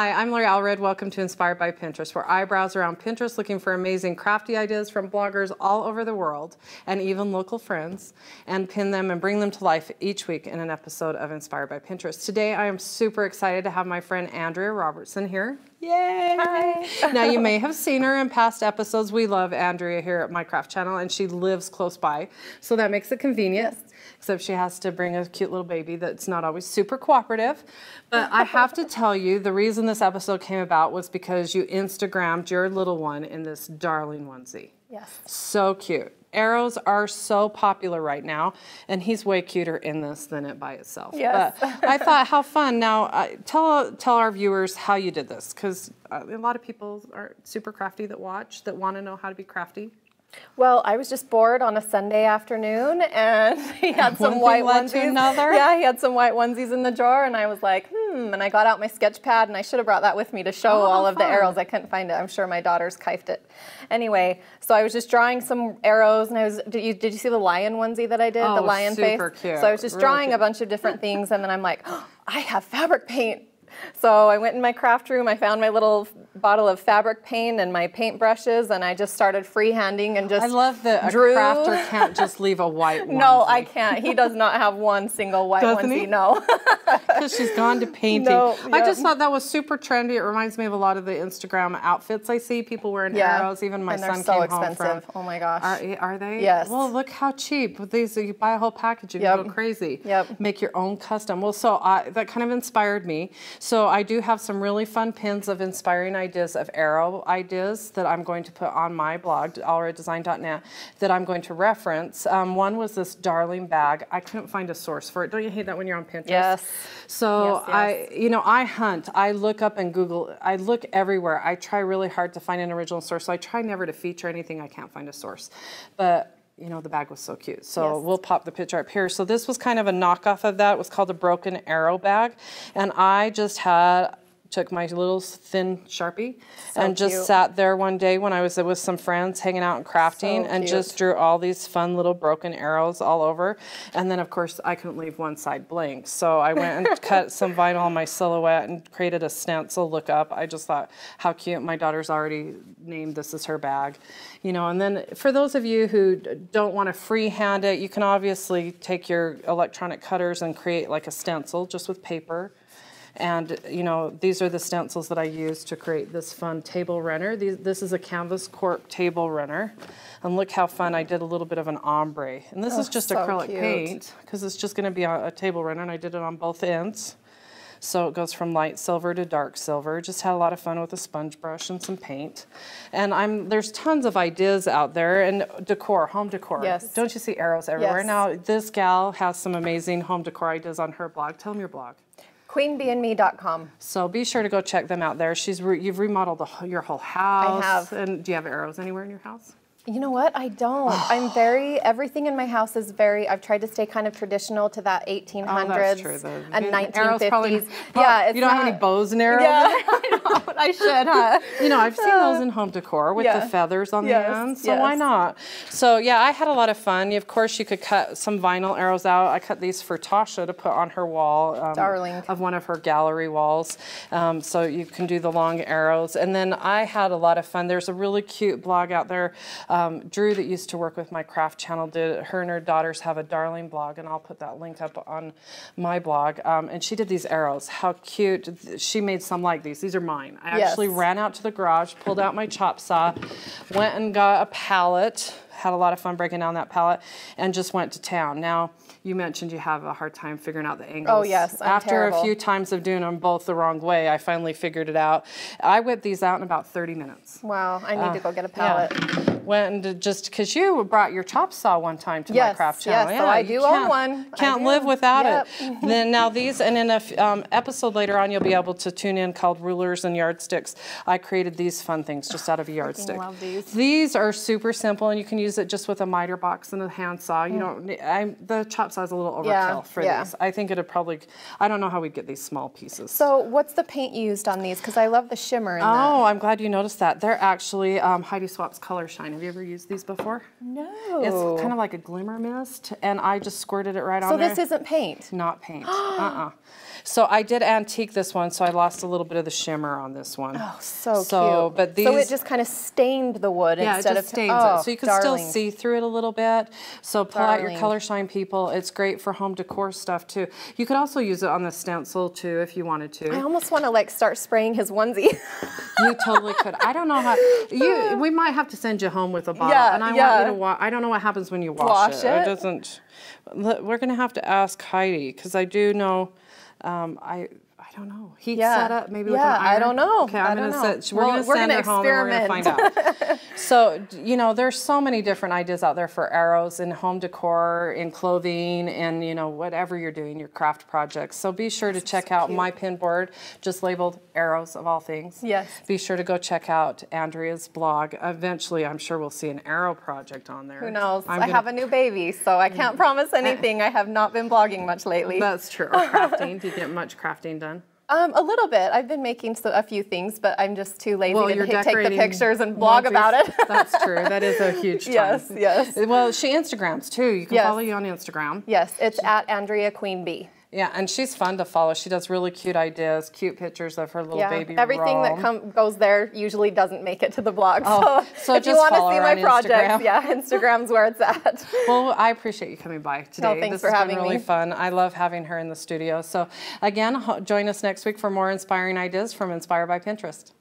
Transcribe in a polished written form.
Hi, I'm Lori Allred. Welcome to Inspired by Pinterest, where I browse around Pinterest looking for amazing crafty ideas from bloggers all over the world and even local friends, and pin them and bring them to life each week in an episode of Inspired by Pinterest. Today, I am super excited to have my friend Andrea Robertson here. Yay! Hi. Now, you may have seen her in past episodes. We love Andrea here at my craft channel, and she lives close by, so that makes it convenient. Yes. Except she has to bring a cute little baby that's not always super cooperative. But I have to tell you, the reason this episode came about was because you Instagrammed your little one in this darling onesie. Yes. So cute. Arrows are so popular right now, and he's way cuter in this than it by itself. Yes. But I thought, how fun. Now, tell our viewers how you did this, because a lot of people are super crafty that watch, that want to know how to be crafty. Well, I was just bored on a Sunday afternoon, and he had some white onesies. Yeah, he had some white onesies in the drawer, and I was like, and I got out my sketch pad, and I should have brought that with me to show all of the arrows. I couldn't find it. I'm sure my daughter's kifed it. Anyway, so I was just drawing some arrows, and I was, did you see the lion onesie that I did? The lion face? Super cute. So I was just drawing a bunch of different things, and then I'm like, oh, I have fabric paint. So I went in my craft room, I found my little bottle of fabric paint and my paint brushes, and I just started freehanding and just I love that drew. A crafter can't just leave a white one. No, I can't. He does not have one single white onesie, no. Because she's gone to painting. No, yep. I just thought that was super trendy. It reminds me of a lot of the Instagram outfits I see. People wearing arrows. Even my son came home from. Oh my gosh. Are they? Yes. Well, look how cheap. With these, you buy a whole package, you can go crazy. Yep. Make your own custom. Well, so that kind of inspired me. So I do have some really fun pins of inspiring ideas of arrow ideas that I'm going to put on my blog, allreddesign.net, that I'm going to reference. One was this darling bag. I couldn't find a source for it. Don't you hate that when you're on Pinterest? Yes. So yes. I hunt. I look up and Google. I look everywhere. I try really hard to find an original source. So I try never to feature anything I can't find a source. But you know, the bag was so cute. So we'll pop the picture up here. So this was kind of a knockoff of that. It was called a broken arrow bag. And I just took my little thin Sharpie and just sat there one day when I was with some friends hanging out and crafting and just drew all these fun little broken arrows all over. And then of course I couldn't leave one side blank. So I went and cut some vinyl on my silhouette and created a stencil look up. I just thought how cute. My daughter's already named this as her bag. You know, and then for those of you who don't want to freehand it, you can obviously take your electronic cutters and create like a stencil just with paper. And, you know, these are the stencils that I use to create this fun table runner. This is a canvas cork table runner. And look how fun. I did a little bit of an ombre. And this is just acrylic paint because it's just going to be a table runner. And I did it on both ends. So it goes from light silver to dark silver. Just had a lot of fun with a sponge brush and some paint. And there's tons of ideas out there. And decor, home decor. Yes. Don't you see arrows everywhere? Yes. Now, this gal has some amazing home decor ideas on her blog. Tell them your blog. QueenBeAndMe.com. So be sure to go check them out there. You've remodeled your whole house. I have. And do you have arrows anywhere in your house? You know what? I don't. Everything in my house is I've tried to stay kind of traditional to that 1800s and 1950s. You don't have any bows and arrows? Yeah, I know. I should, huh? You know, I've seen those in home decor with the feathers on the ends, so why not? So yeah, I had a lot of fun. Of course, you could cut some vinyl arrows out. I cut these for Tasha to put on her wall Darling. Of one of her gallery walls. So you can do the long arrows. And then I had a lot of fun. There's a really cute blog out there. Drew, that used to work with my craft channel, her and her daughters have a darling blog, and I'll put that link up on my blog. And she did these arrows. How cute. She made some like these. These are mine. I actually ran out to the garage, pulled out my chop saw, went and got a pallet, had a lot of fun breaking down that pallet, and just went to town. Now, you mentioned you have a hard time figuring out the angles. Oh, yes, After terrible. a few times of doing them both the wrong way, I finally figured it out. I whipped these out in about 30 minutes. Wow, I need to go get a pallet. Yeah. Went and just because you brought your chop saw one time to my craft channel. Yes, so I do own one. Can't live without it. Then now these, and in an episode later on, you'll be able to tune in called Rulers and Yardsticks. I created these fun things just out of a yardstick. I love these. These are super simple, and you can use use it just with a miter box and a handsaw. You don't. The chop saw is a little overkill for these. I think it'd probably. I don't know how we'd get these small pieces. So what's the paint used on these? Because I love the shimmer in that. Oh, I'm glad you noticed that. They're actually Heidi Swap's Color Shine. Have you ever used these before? No. It's kind of like a glimmer mist, and I just squirted it right on there. So this isn't paint? Not paint. So I did antique this one, so I lost a little bit of the shimmer on this one. Oh, so cute. But these, so it just kind of stained the wood instead it just stains it. So you can still see through it a little bit. So pull out your Color Shine, people. It's great for home decor stuff too. You could also use it on the stencil too if you wanted to. I almost want to like start spraying his onesie. You totally could. I don't know how. We might have to send you home with a bottle, and I want you to wash. I don't know what happens when you wash it. It doesn't. We're gonna have to ask Heidi because I do know. I don't know. Heat set up maybe with an iron. I don't know. Okay, we're gonna send her home and we're gonna find out. So you know, there's so many different ideas out there for arrows in home decor, in clothing, and you know whatever you're doing, your craft projects. So be sure to check out my pin board, just labeled arrows of all things. Yes. Be sure to go check out Andrea's blog. Eventually, I'm sure we'll see an arrow project on there. Who knows? I have a new baby, so I can't promise anything. I have not been blogging much lately. That's true. Or crafting. Do you get much crafting done? A little bit. I've been making a few things, but I'm just too lazy to take the pictures and blog about it. That's true. That is a huge time. Yes. Well, she Instagrams too. You can follow you on Instagram. Yes, it's at Andrea Queen Bee. Yeah, and she's fun to follow. She does really cute ideas, cute pictures of her little baby. Everything that goes there usually doesn't make it to the blog. So if just you want to see my Instagram. projects, Instagram's where it's at. Well, I appreciate you coming by today. Thanks for having me. This has been really fun. I love having her in the studio. So again, join us next week for more inspiring ideas from Inspired by Pinterest.